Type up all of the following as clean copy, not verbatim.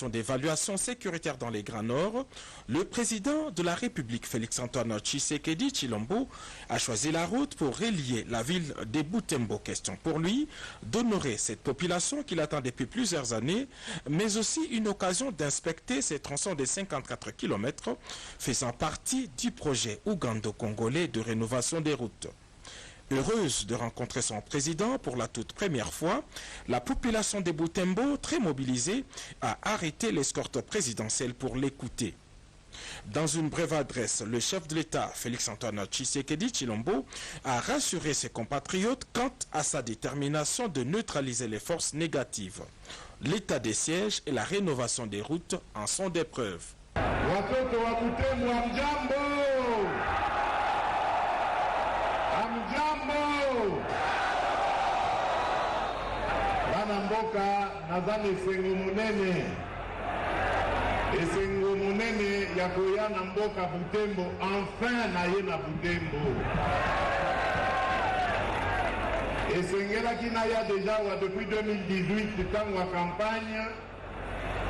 d'évaluation sécuritaire dans les Grands Nord, le président de la République Félix-Antoine Tshisekedi Tshilombo a choisi la route pour relier la ville de Butembo. Question pour lui d'honorer cette population qu'il attend depuis plusieurs années, mais aussi une occasion d'inspecter ces tronçons de 54 km faisant partie du projet ougando-congolais de rénovation des routes. Heureuse de rencontrer son président pour la toute première fois, la population de Butembo, très mobilisée, a arrêté l'escorte présidentielle pour l'écouter. Dans une brève adresse, le chef de l'État, Félix-Antoine Tshisekedi Tshilombo, a rassuré ses compatriotes quant à sa détermination de neutraliser les forces négatives. L'état des sièges et la rénovation des routes en sont des preuves. Mboka nazane esengo munene ya koya na mboka Butembo, enfin na ye na Butembo esengelaki na ya déjà depuis 2018 tango ya campagne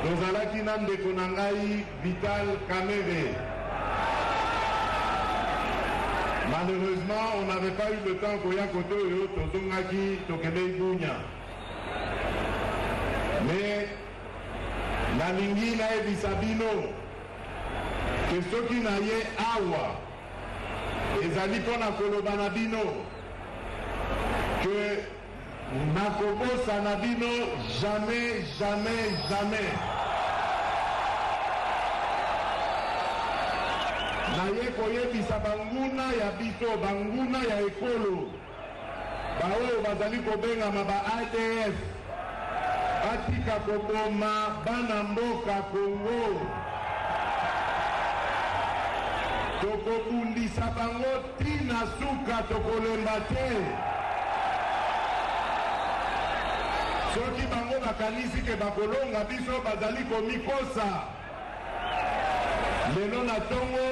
tozalaki na ndeko na ngai Vital Kamerhe. Malheureusement on n'avait pas eu le temps koya kote oyo tozongaki tokende Ibunya. Mais la lingi na ebisa bino que soki na ye awa ezali mpona koloba na bino que nakobosa na bino jamais jamais jamais. Na ye koyebisa banguna ya biso, banguna ya ekolo baoyo bazali kobengama ba ADF batika koboma bana mboka Kongo, tokobundisa bango tina suka tokolemba te. Soki bango bakanisi ke bakolonga biso bazali komikosa. Lelo na tongo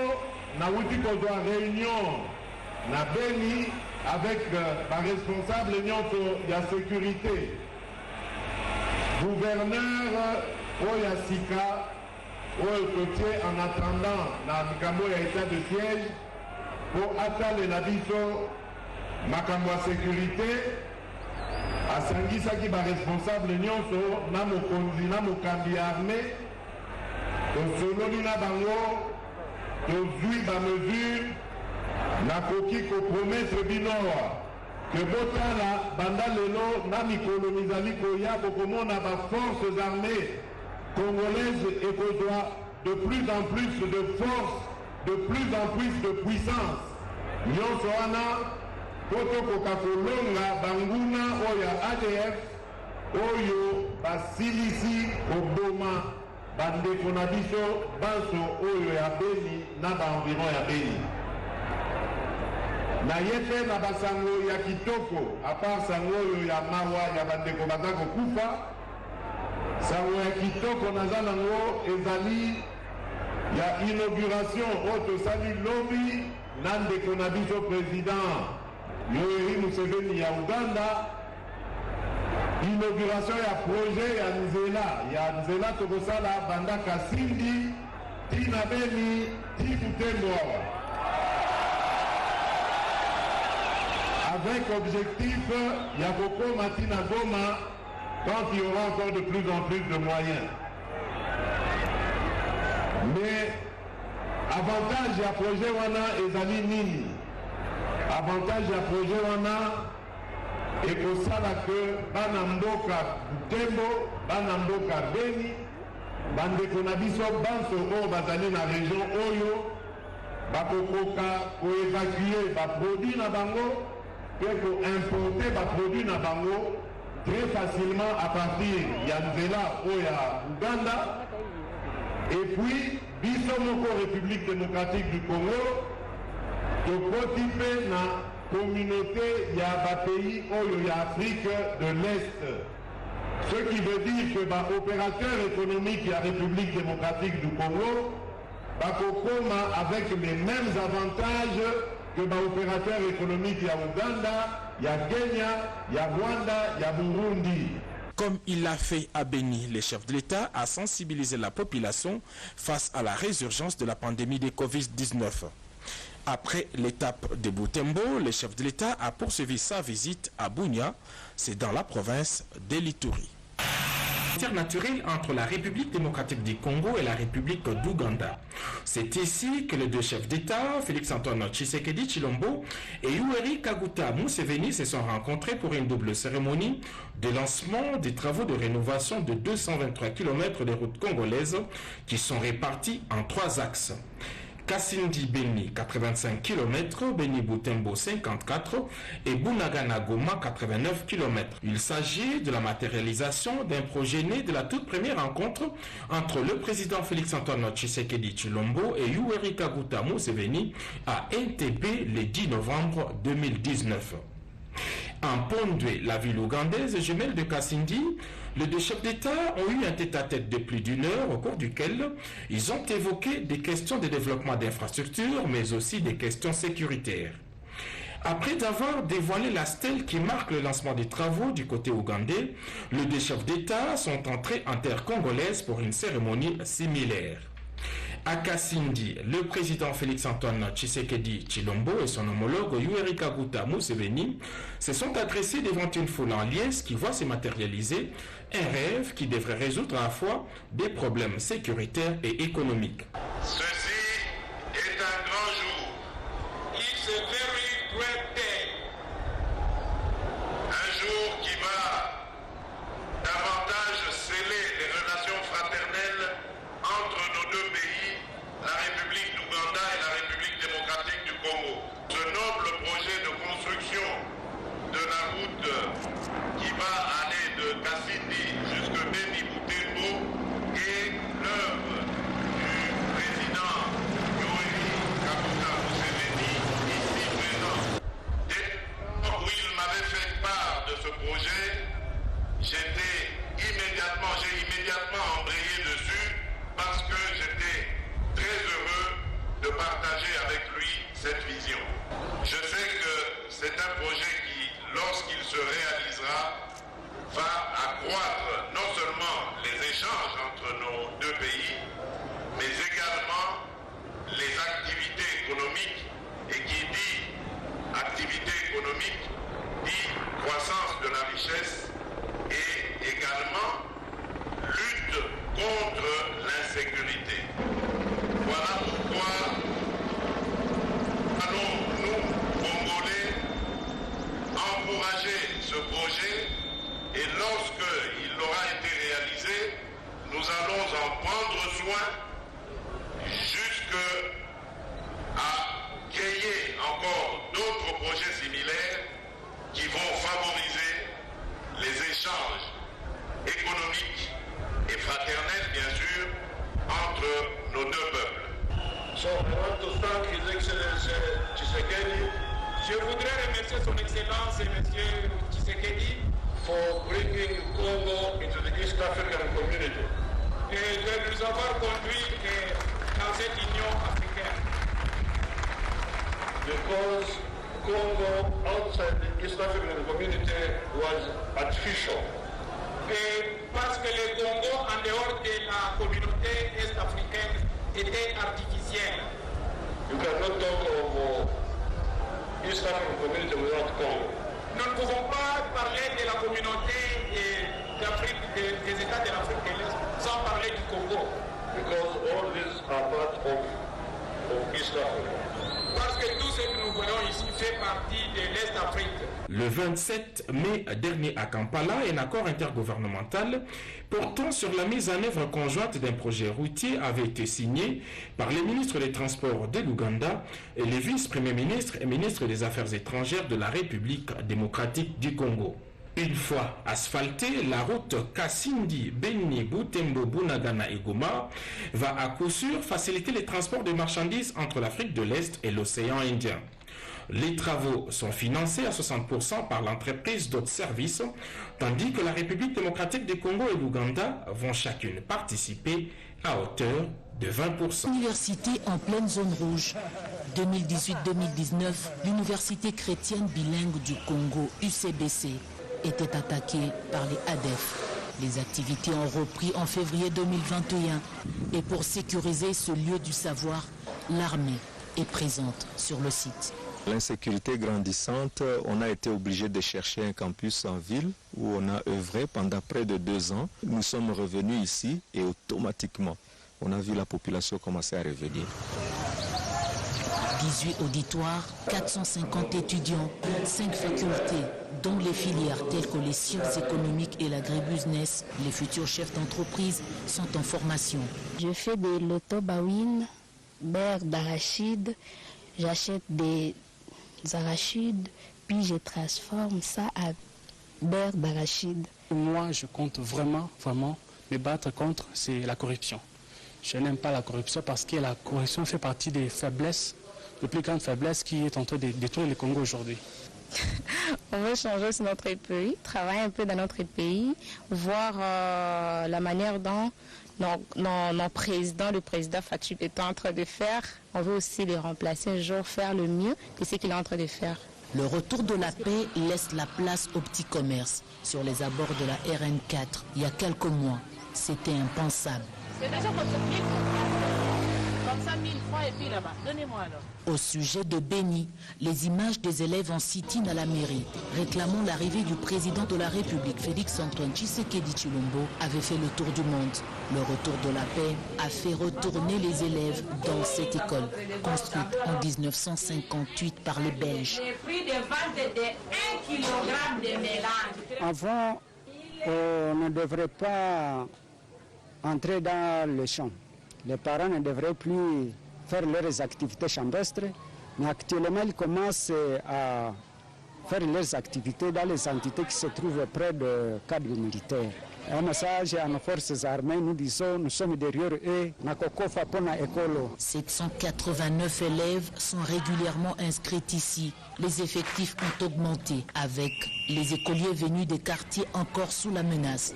nauti kozwa réunion na Beni avec ba responsable nyonso ya sécurité, gouverneur Oya Sika, Oya Kotier en attendant na makambo ya état de siège pour atteindre la biso makambo ya sécurité. Asangisaki ba responsable nyonso na mokonzi na mokambi armée tosololi na bango tozwi ba mesure nakoki kopromettre binoa que botala banda lelo na mikolo mizali koya bokomona ba forces armées congolaises ekozwa de plus en plus de force, de plus en plus de puissance. Nyonso wana totokoka kolonga banguna oyo ADF oyo basilisi koboma bandeko na biso banso oyo ya Beni na baenviron ya Beni. Na yepe na basango ya kitoko, à part sango oyo ya mawa ya bandeko baza kokufa, sango ya kitoko naza nango ezali ya inauguration oyo tosali lobi na ndeko na biso président Yoweri Museveni ya Uganda. Inauguration ya projet ya Nzela tokosala banda Kasindi tina Beni ti Butembo, avec objectif ya kokoma tina Goma quand il y aura encore de plus en plus de moyens. Mais avantage ya projet wana ezali nini? Avantage ya projet wana ekosala que bana mboka Butembo, bana mboka Beni, bandeko na biso banso oyo bazali na région oyo bakokoka koévacuer baproduit na bango pe koimporter baproduit na bango très facilement à partir ya Nzela oyo ya Uganda. Et puis biso moko République démocratique du Congo tokoti mpe na communauté ya ba pays oyo ya Afrique de l'Est. Ce qui veut dire que ba opérateur économique ya République démocratique du Congo bakokoma avec les mêmes avantages que ba opérateur économique ya Uganda, ya Kenya, ya Rwanda, ya Burundi. Comme il l'a fait à Beni, le chef de l'État a sensibilisé la population face à la résurgence de la pandémie de Covid-19. Après l'étape de Butembo, le chef de l'État a poursuivi sa visite à Bunia, c'est dans la province de l'Ituri. Frontière naturelle entre la République démocratique du Congo et la République d'Ouganda. C'est ici que les deux chefs d'État, Félix-Antoine Tshisekedi Tshilombo et Yoweri Kaguta Museveni, se sont rencontrés pour une double cérémonie de lancement des travaux de rénovation de 223 km de routes congolaises qui sont répartis en 3 axes. Kasindi Beni 85 km, Beni Butembo 54 et Bunagana Goma 89 km. Il s'agit de la matérialisation d'un projet né de la toute première rencontre entre le président Félix-Antoine Tshisekedi Tshilombo et Yoweri Kaguta Museveni à Entebbe le 10 novembre 2019. En Pondwe, la ville ougandaise jumelle de Kasindi, les deux chefs d'État ont eu un tête-à-tête de plus d'1 heure au cours duquel ils ont évoqué des questions de développement d'infrastructures, mais aussi des questions sécuritaires. Après avoir dévoilé la stèle qui marque le lancement des travaux du côté ougandais, les deux chefs d'État sont entrés en terre congolaise pour une cérémonie similaire. À Kasindi, le président Félix-Antoine Tshisekedi Tshilombo et son homologue Yoweri Kaguta Museveni se sont adressés devant une foule en liesse qui voit se matérialiser un rêve qui devrait résoudre à la fois des problèmes sécuritaires et économiques. Ceci est un grand jour. It's a very great day. Un jour qui va davantage sceller les relations fraternelles entre nos deux pays, la République d'Ouganda et la République démocratique du Congo. Ce noble projet de construction de la route qui va aller de Kasindi jusqu'à Beni Butembo est l'œuvre du président Yoweri Kaguta Museveni, ici présent. Dès lors où il m'avait fait part de ce projet, j'ai immédiatement embrayé dessus parce que j'étais très heureux de partager avec lui cette vision. Je sais que c'est un projet qui, lorsqu'il se réalisera, va accroître non seulement les échanges entre nos deux pays, mais également les activités économiques. Et qui dit activité économique dit croissance de la richesse et également lutte contre l'insécurité. Voilà pourquoi allons-nous, Congolais, encourager ce projet et lorsqu'il aura été réalisé, nous allons en prendre soin jusqu'à créer encore d'autres projets similaires qui vont favoriser les échanges économiques et fraternels, bien sûr, entre nos deux peuples. So I want to thank His Excellency Tshisekedi. Je voudrais remercier son Excellence, Monsieur Tshisekedi, for bringing Congo into the East African community. et de nous avoir conduits dans cette Union africaine. Because Congo outside the East African community was artificial. Et parce que le Congo, en dehors de la communauté est-africaine, était artificiel. You cannot talk of East African community without Congo. Nous ne pouvons pas parler de la communauté des États de l'Afrique de l'Est sans parler du Congo. Because all these are part of East Africa. Parce que tout ce que nous voyons ici fait partie de l'Est-Afrique. Le 27 mai dernier à Kampala, un accord intergouvernemental portant sur la mise en œuvre conjointe d'un projet routier avait été signé par les ministres des Transports de l'Ouganda et les vice-premiers ministres et ministres des Affaires étrangères de la République démocratique du Congo. Une fois asphaltée, la route Kasindi, Beni, Butembo, Bunagana et Goma va à coup sûr faciliter les transports de marchandises entre l'Afrique de l'Est et l'océan Indien. Les travaux sont financés à 60% par l'entreprise d'autres services, tandis que la République démocratique du Congo et l'Ouganda vont chacune participer à hauteur de 20%. Université en pleine zone rouge. 2018-2019, l'Université chrétienne bilingue du Congo, UCBC, était attaquée par les ADF. Les activités ont repris en février 2021 et pour sécuriser ce lieu du savoir, l'armée est présente sur le site. L'insécurité grandissante, on a été obligé de chercher un campus en ville où on a œuvré pendant près de 2 ans. Nous sommes revenus ici et automatiquement, on a vu la population commencer à revenir. 18 auditoires, 450 étudiants, 5 facultés, dont les filières telles que les sciences économiques et l'agribusiness. Les futurs chefs d'entreprise sont en formation. Je fais des loto-bawines, beurre d'arachide, j'achète des arachides, puis je transforme ça à beurre d'arachide. Moi, je compte vraiment me battre contre la corruption. Je n'aime pas la corruption parce que la corruption fait partie des faiblesses, les plus grandes faiblesses qui est en train de détruire le Congo aujourd'hui. On veut changer sur notre pays, travailler un peu dans notre pays, voir la manière dont nos présidents, le président Fatou est en train de faire. On veut aussi les remplacer un jour, faire le mieux que ce qu'il est en train de faire. Le retour de la paix laisse la place au petit commerce. Sur les abords de la RN4, il y a quelques mois, c'était impensable. C'est déjà comme ça 1000 francs et puis là-bas. Donnez-moi alors. Au sujet de Béni, les images des élèves en sit-in à la mairie, réclamant l'arrivée du président de la République, Félix-Antoine Tshisekedi Tshilombo, avait fait le tour du monde. Le retour de la paix a fait retourner les élèves dans cette école, construite en 1958 par les Belges. Le prix de vente est de 1 kg de mélange. Avant, on ne devrait pas entrer dans le champ. Les parents ne devraient plus faire leurs activités champestres, mais actuellement ils commencent à faire leurs activités dans les entités qui se trouvent près de cadres militaires. Un message à nos forces armées, nous disons, nous sommes derrière eux. 789 élèves sont régulièrement inscrits ici. Les effectifs ont augmenté avec les écoliers venus des quartiers encore sous la menace.